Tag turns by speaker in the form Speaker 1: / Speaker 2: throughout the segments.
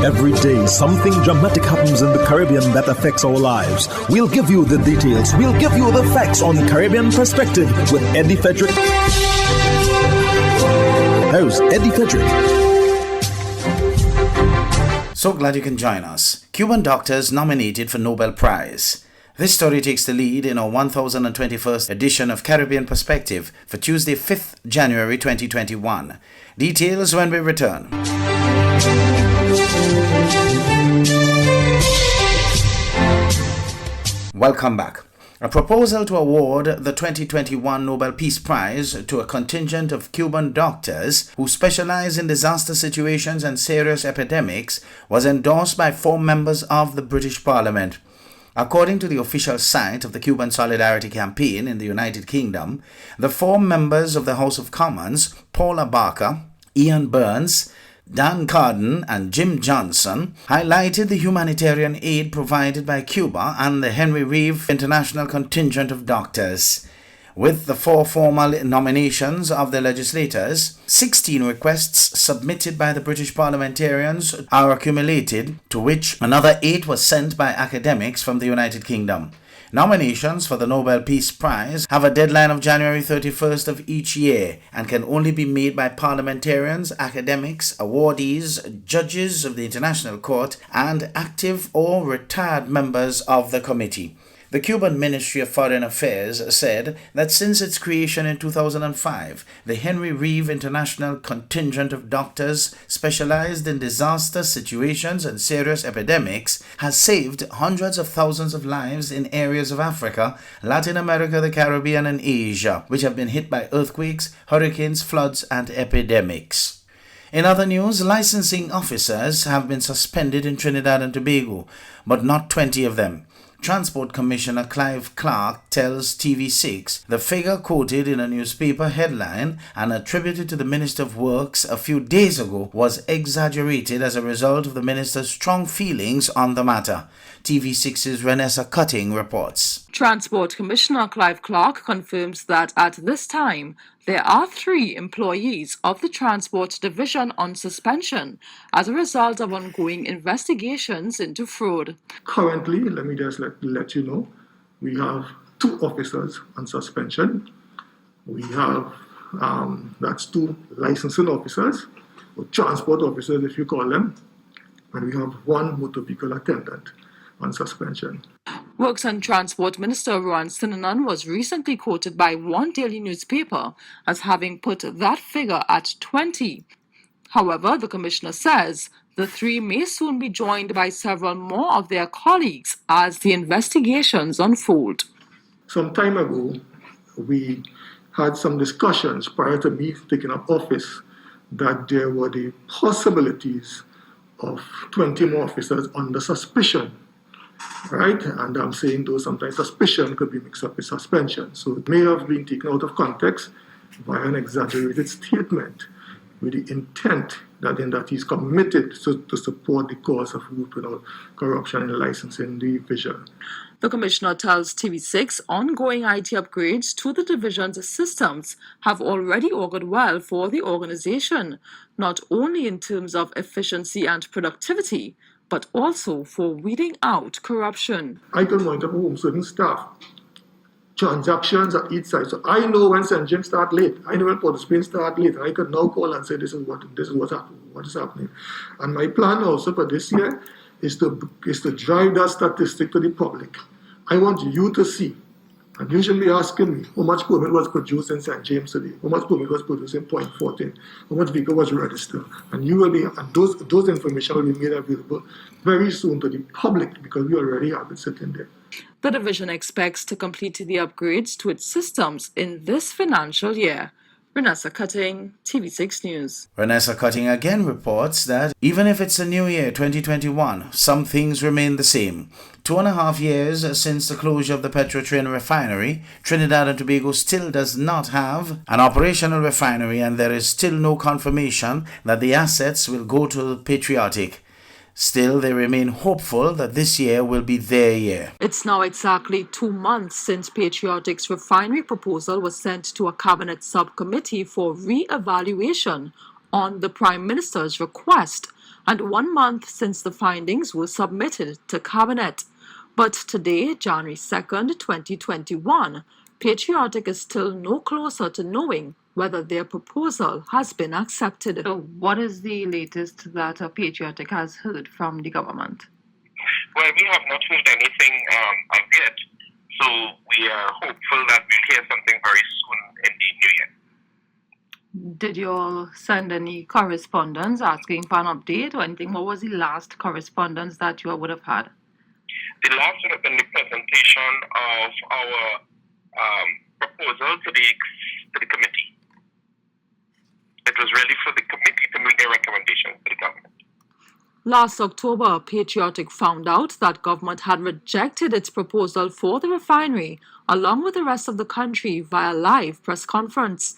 Speaker 1: Every day, something dramatic happens in the Caribbean that affects our lives. We'll give you the details. We'll give you the facts on Caribbean Perspective with Eddie Frederick. Host Eddie Frederick.
Speaker 2: So glad you can join us. Cuban Doctors nominated for Nobel Prize. This story takes the lead in our 1021st edition of Caribbean Perspective for Tuesday, 5th January 2021. Details when we return. Welcome back. A proposal to award the 2021 Nobel Peace Prize to a contingent of Cuban doctors who specialize in disaster situations and serious epidemics was endorsed by 4 members of the British Parliament. According to the official site of the Cuban Solidarity Campaign in the United Kingdom, the 4 members of the House of Commons, Paula Barker, Ian Burns, Dan Carden and Jim Johnson, highlighted the humanitarian aid provided by Cuba and the Henry Reeve International Contingent of Doctors. With the 4 formal nominations of the legislators, 16 requests submitted by the British parliamentarians are accumulated, to which another 8 were sent by academics from the United Kingdom. Nominations for the Nobel Peace Prize have a deadline of January 31st of each year and can only be made by parliamentarians, academics, awardees, judges of the International Court, and active or retired members of the committee. The Cuban Ministry of Foreign Affairs said that since its creation in 2005, the Henry Reeve International Contingent of Doctors specialized in disaster situations and serious epidemics has saved hundreds of thousands of lives in areas of Africa, Latin America, the Caribbean, and Asia, which have been hit by earthquakes, hurricanes, floods, and epidemics. In other news, licensing officers have been suspended in Trinidad and Tobago, but not 20 of them. Transport Commissioner Clive Clark tells TV6 the figure quoted in a newspaper headline and attributed to the Minister of Works a few days ago was exaggerated as a result of the minister's strong feelings on the matter. TV6's Vanessa Cutting reports.
Speaker 3: Transport Commissioner Clive Clark confirms that at this time, there are 3 employees of the Transport Division on suspension as a result of ongoing investigations into fraud.
Speaker 4: Currently, let me just let you know, we have 2 officers on suspension. We have, that's 2 licensing officers, or transport officers if you call them, and we have 1 motor vehicle attendant on suspension.
Speaker 3: Works and Transport Minister Rowan Sinanan was recently quoted by one daily newspaper as having put that figure at 20. However, the Commissioner says the 3 may soon be joined by several more of their colleagues as the investigations unfold.
Speaker 4: Some time ago, we had some discussions prior to me taking up office that there were the possibilities of 20 more officers under suspicion. Right? And I'm saying though sometimes suspicion could be mixed up with suspension. So it may have been taken out of context by an exaggerated statement with the intent that he's committed to support the cause of rooting out corruption in the licensing division.
Speaker 3: The Commissioner tells TV6 ongoing IT upgrades to the division's systems have already augured well for the organization, not only in terms of efficiency and productivity, but also for weeding out corruption.
Speaker 4: I can monitor for home certain staff transactions at each side. So I know when St. James start late. I know when Port of Spain start late. And I can now call and say this is what is happening. And my plan also for this year is to drive that statistic to the public. I want you to see. And you should be asking me how much permit was produced in St. James today, how much permit was produced in Point 14, how much vehicle was registered. And you will be, and those information will be made available very soon to the public because we already have it sitting there.
Speaker 3: The division expects to complete the upgrades to its systems in this financial year. Vanessa Cutting, TV6 News.
Speaker 2: Vanessa Cutting again reports that even if it's a new year, 2021, some things remain the same. 2.5 years since the closure of the Petrotrin refinery, Trinidad and Tobago still does not have an operational refinery, and there is still no confirmation that the assets will go to Patriotic. Still, they remain hopeful that this year will be their year.
Speaker 3: It's now exactly 2 months since Patriotic's refinery proposal was sent to a cabinet subcommittee for re-evaluation on the Prime Minister's request. and 1 month since the findings were submitted to Cabinet. But today, January 2nd, 2021, Patriotic is still no closer to knowing whether their proposal has been accepted. So what is the latest that Patriotic has heard from the government?
Speaker 5: Well, we have not heard anything as yet, so we are hopeful that we'll hear something very soon in the new year.
Speaker 3: Did you all send any correspondence asking for an update or anything? What was the last correspondence that you would have had?
Speaker 5: The last would have been the presentation of our proposal to the committee. It was really for the committee to make their recommendations to the government.
Speaker 3: Last October, Patriotic found out that government had rejected its proposal for the refinery, along with the rest of the country, via live press conference.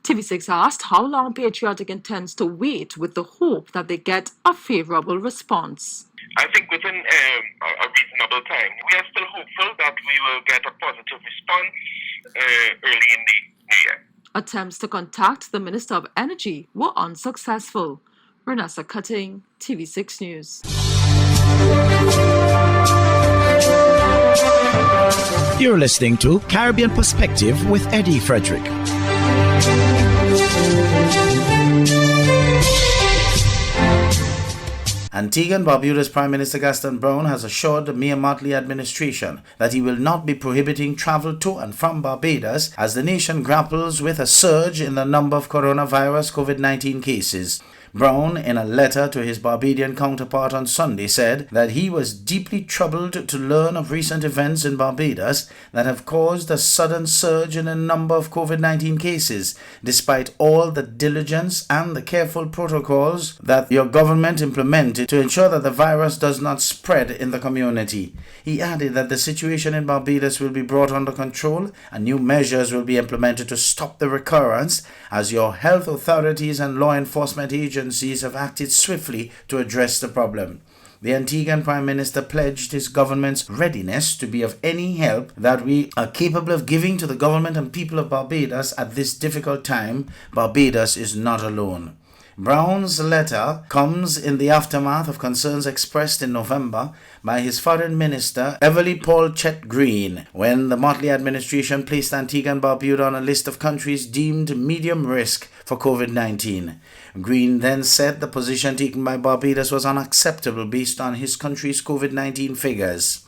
Speaker 3: TV6 asked how long Patriotic intends to wait with the hope that they get a favorable response.
Speaker 5: I think within a reasonable time. We are still hopeful that we will get a positive response early in the new year.
Speaker 3: Attempts to contact the Minister of Energy were unsuccessful. Renessa Cutting, TV6 News.
Speaker 6: You're listening to Caribbean Perspective with Eddie Frederick.
Speaker 2: Antigua and Barbuda's Prime Minister Gaston Brown has assured the Mia Mottley administration that he will not be prohibiting travel to and from Barbados as the nation grapples with a surge in the number of coronavirus COVID-19 cases. Brown, in a letter to his Barbadian counterpart on Sunday, said that he was deeply troubled to learn of recent events in Barbados that have caused a sudden surge in the number of COVID-19 cases, despite all the diligence and the careful protocols that your government implemented to ensure that the virus does not spread in the community. He added that the situation in Barbados will be brought under control and new measures will be implemented to stop the recurrence as your health authorities and law enforcement agencies have acted swiftly to address the problem. The Antiguan Prime Minister pledged his government's readiness to be of any help that we are capable of giving to the government and people of Barbados at this difficult time. Barbados is not alone. Brown's letter comes in the aftermath of concerns expressed in November by his foreign minister, Everly Paul Chet Green, when the Mottley administration placed Antigua and Barbuda on a list of countries deemed medium risk for COVID-19. Green then said the position taken by Barbados was unacceptable based on his country's COVID-19 figures.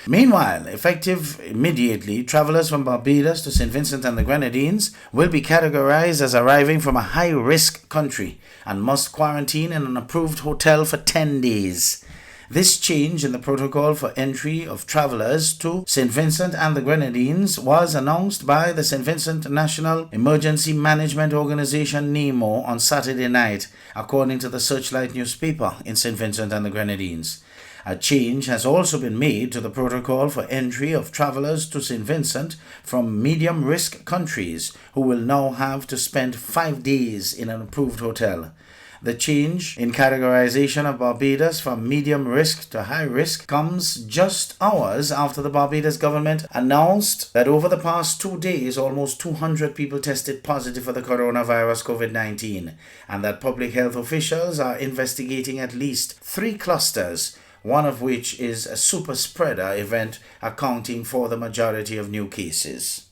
Speaker 2: Meanwhile, effective immediately, travelers from Barbados to St. Vincent and the Grenadines will be categorized as arriving from a high-risk country and must quarantine in an approved hotel for 10 days. This change in the protocol for entry of travelers to St. Vincent and the Grenadines was announced by the St. Vincent National Emergency Management Organization NEMO on Saturday night, according to the Searchlight newspaper in St. Vincent and the Grenadines. A change has also been made to the protocol for entry of travelers to St. Vincent from medium-risk countries who will now have to spend 5 days in an approved hotel. The change in categorization of Barbados from medium risk to high risk comes just hours after the Barbados government announced that over the past 2 days, almost 200 people tested positive for the coronavirus COVID-19, and that public health officials are investigating at least 3 clusters, one of which is a super spreader event accounting for the majority of new cases.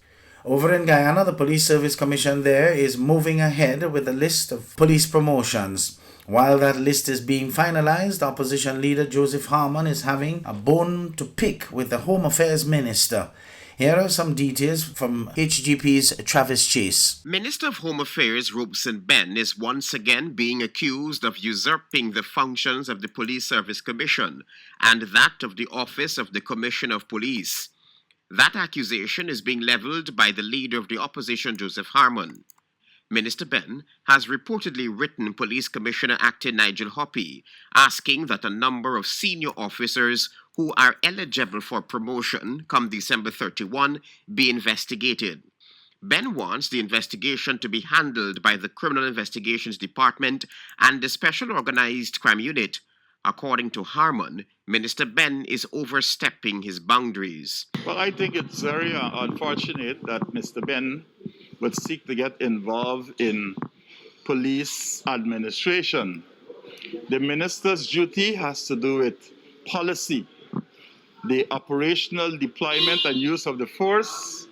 Speaker 2: Over in Guyana, the Police Service Commission there is moving ahead with a list of police promotions. While that list is being finalized, opposition leader Joseph Harmon is having a bone to pick with the Home Affairs Minister. Here are some details from HGP's Travis Chase.
Speaker 7: Minister of Home Affairs Robeson Ben is once again being accused of usurping the functions of the Police Service Commission and that of the Office of the Commissioner of Police. That accusation is being leveled by the leader of the opposition, Joseph Harmon. Minister Ben has reportedly written Police Commissioner Acting Nigel Hoppy, asking that a number of senior officers who are eligible for promotion come December 31 be investigated. Ben wants the investigation to be handled by the Criminal Investigations Department and the Special Organized Crime Unit. According to Harmon, Minister Ben is overstepping his boundaries.
Speaker 8: Well, I think it's very unfortunate that Mr. Ben would seek to get involved in police administration. The minister's duty has to do with policy. The operational deployment and use of the force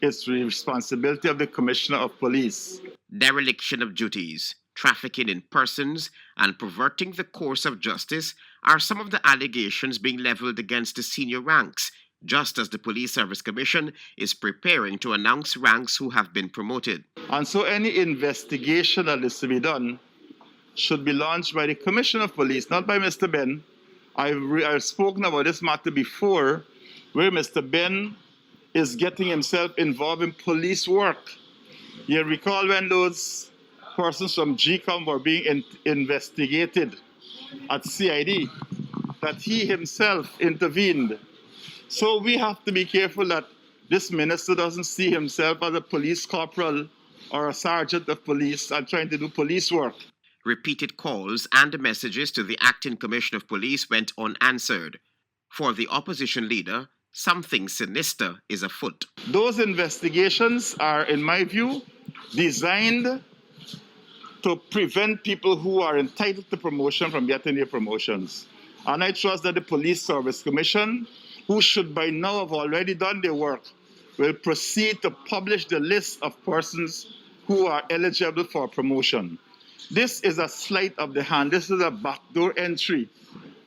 Speaker 8: is the responsibility of the Commissioner of Police.
Speaker 7: Dereliction of duties, trafficking in persons, and perverting the course of justice are some of the allegations being leveled against the senior ranks, just as the Police Service Commission is preparing to announce ranks who have been promoted.
Speaker 8: And so any investigation that is to be done should be launched by the Commissioner of Police, not by Mr. Ben. I've spoken about this matter before, where Mr. Ben is getting himself involved in police work. You recall when those persons from GCOM were being investigated at CID, that he himself intervened. So we have to be careful that this minister doesn't see himself as a police corporal or a sergeant of police and trying to do police work.
Speaker 7: Repeated calls and messages to the acting commissioner of police went unanswered. For the opposition leader, something sinister is afoot.
Speaker 8: Those investigations are, in my view, designed to prevent people who are entitled to promotion from getting their promotions. And I trust that the Police Service Commission, who should by now have already done their work, will proceed to publish the list of persons who are eligible for promotion. This is a sleight of the hand. This is a backdoor entry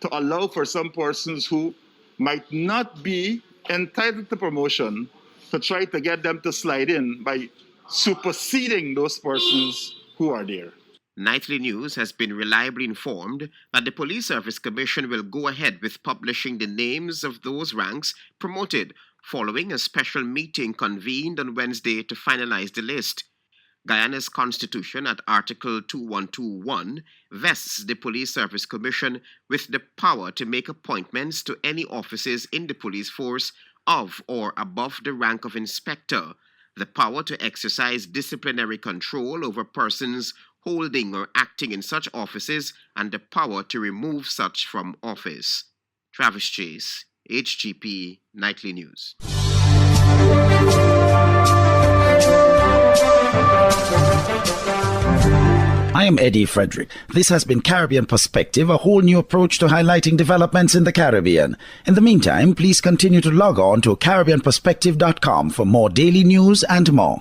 Speaker 8: to allow for some persons who might not be entitled to promotion to try to get them to slide in by superseding those persons who are there.
Speaker 7: Nightly News has been reliably informed that the Police Service Commission will go ahead with publishing the names of those ranks promoted following a special meeting convened on Wednesday to finalize the list. Guyana's constitution at Article 2121 vests the Police Service Commission with the power to make appointments to any offices in the police force of or above the rank of inspector, the power to exercise disciplinary control over persons holding or acting in such offices, and the power to remove such from office. Travis Chase, HGP Nightly News.
Speaker 6: I am Eddie Frederick. This has been Caribbean Perspective, a whole new approach to highlighting developments in the Caribbean. In the meantime, please continue to log on to CaribbeanPerspective.com for more daily news and more.